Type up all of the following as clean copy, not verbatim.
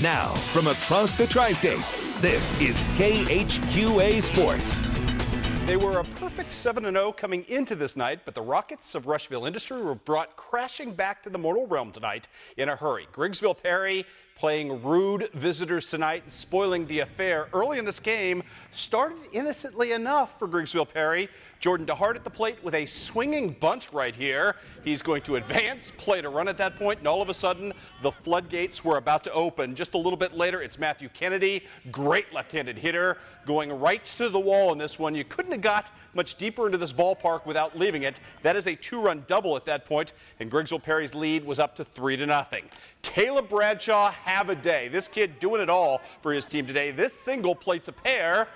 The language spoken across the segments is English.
Now, from across the Tri-States, this is KHQA Sports. They were a perfect 7-0 coming into this night, but the Rockets of Rushville Industry were brought crashing back to the mortal realm tonight in a hurry. Grigsville Perry playing rude visitors tonight and spoiling the affair early in this game. Started innocently enough for Grigsville Perry. Jordan DeHart at the plate with a swinging bunt right here. He's going to advance, play to run at that point, and all of a sudden the floodgates were about to open. Just a little bit later, it's Matthew Kennedy, great left-handed hitter, going right to the wall in this one. You couldn't have got much deeper into this ballpark without leaving it. That is a two-run double at that point, and Grigsville Perry's lead was up to 3-0. Caleb Bradshaw, have a day. This kid doing it all for his team today. This single plates a pair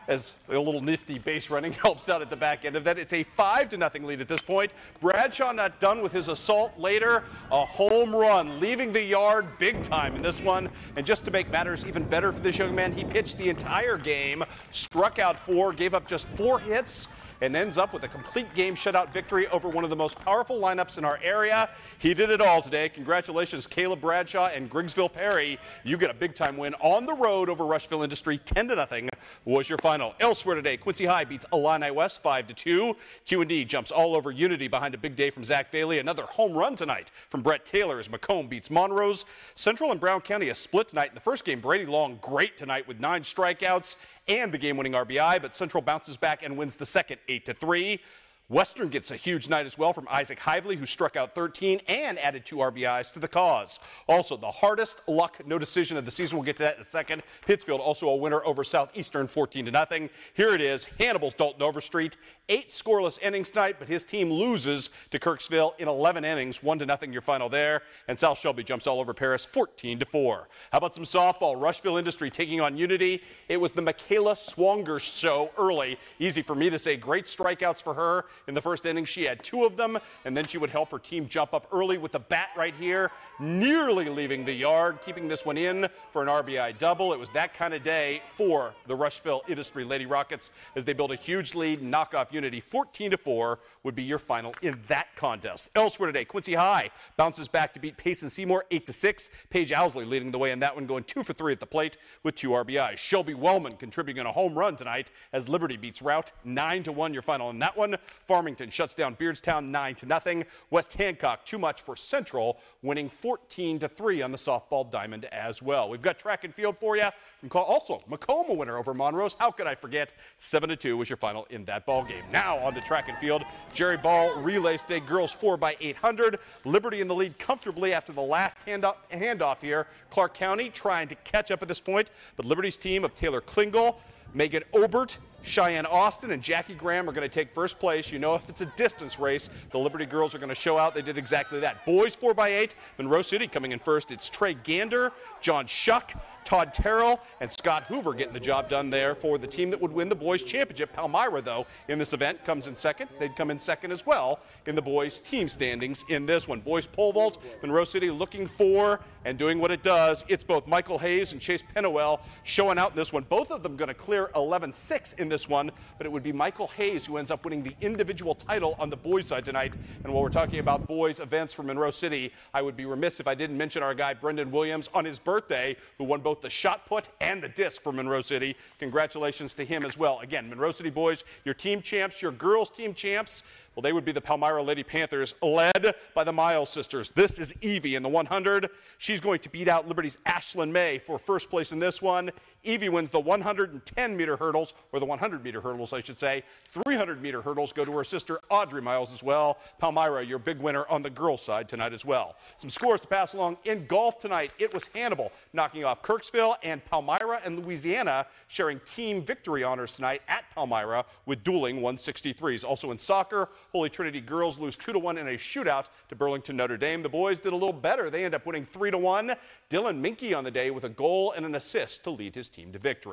as a little nifty base running helps out at the back end of that. It's a 5-0 lead at this point. Bradshaw not done with his assault later. A home run, leaving the yard big time in this one. And just to make matters even better for this young man, he pitched the entire game, struck out 4, gave up just 4 hits, and ends up with a complete game shutout victory over one of the most powerful lineups in our area. He did it all today. Congratulations, Caleb Bradshaw and Grigsville Perry. You get a big-time win on the road over Rushville Industry. 10-0 was your final. Elsewhere today, Quincy High beats Illini West 5-2. Q&D jumps all over Unity behind a big day from Zach Bailey. Another home run tonight from Brett Taylor as Macomb beats Monrose. Central and Brown County a split tonight. In the first game, Brady Long great tonight with 9 strikeouts and the game-winning RBI, but Central bounces back and wins the second 8-3. Western gets a huge night as well from Isaac Hively, who struck out 13 and added 2 RBIs to the cause. Also, the hardest luck no decision of the season. We'll get to that in a second. Pittsfield also a winner over Southeastern 14-0. Here it is, Hannibal's Dalton Overstreet. 8 scoreless innings tonight, but his team loses to Kirksville in 11 innings. 1-0 your final there. And South Shelby jumps all over Paris 14-4. How about some softball? Rushville Industry taking on Unity. It was the Michaela Swanger show early. Easy for me to say. Great strikeouts for her. In the first inning, she had 2 of them, and then she would help her team jump up early with the bat right here, nearly leaving the yard, keeping this one in for an RBI double. It was that kind of day for the Rushville Industry Lady Rockets as they build a huge lead and knock off Unity. 14-4 would be your final in that contest. Elsewhere today, Quincy High bounces back to beat Payson Seymour 8-6. Paige Owsley leading the way in that one, going 2 for 3 at the plate with 2 RBIs. Shelby Wellman contributing a home run tonight as Liberty beats Route 9-1 your final in that one. Farmington shuts down Beardstown 9-0. West Hancock, too much for Central, winning 14-3 on the softball diamond as well. We've got track and field for you. Also, Macomb a winner over Monrose. How could I forget? 7-2 was your final in that ball game. Now on to track and field. Jerry Ball relay stay girls 4x800. Liberty in the lead comfortably after the last handoff here. Clark County trying to catch up at this point, but Liberty's team of Taylor Klingel, Megan Obert, Cheyenne Austin, and Jackie Graham are going to take first place. You know, if it's a distance race, the Liberty girls are going to show out. They did exactly that. Boys 4x8, Monroe City coming in first. It's Trey Gander, John Shuck, Todd Terrell, and Scott Hoover getting the job done there for the team that would win the boys championship. Palmyra, though, in this event comes in second. They'd come in second as well in the boys team standings in this one. Boys pole vault, Monroe City looking for and doing what it does. It's both Michael Hayes and Chase Pennewell showing out in this one. Both of them going to clear 11-6 in this one, but it would be Michael Hayes who ends up winning the individual title on the boys side tonight. And while we're talking about boys events for Monroe City, I would be remiss if I didn't mention our guy Brendan Williams on his birthday, who won both the shot put and the disc for Monroe City. Congratulations to him as well. Again, Monroe City boys, your team champs, your girls team champs. Well, they would be the Palmyra Lady Panthers, led by the Miles sisters. This is Evie in the 100. She's going to beat out Liberty's Ashlyn May for first place in this one. Evie wins the 110-meter hurdles, or the 100-meter hurdles, I should say. 300-meter hurdles go to her sister Audrey Miles as well. Palmyra, your big winner on the girls' side tonight as well. Some scores to pass along in golf tonight. It was Hannibal knocking off Kirksville, and Palmyra and Louisiana sharing team victory honors tonight at Palmyra with dueling 163s. Also in soccer, Holy Trinity girls lose 2-1 in a shootout to Burlington Notre Dame. The boys did a little better. They end up winning 3-1. Dylan Minke on the day with a goal and an assist to lead his team to victory.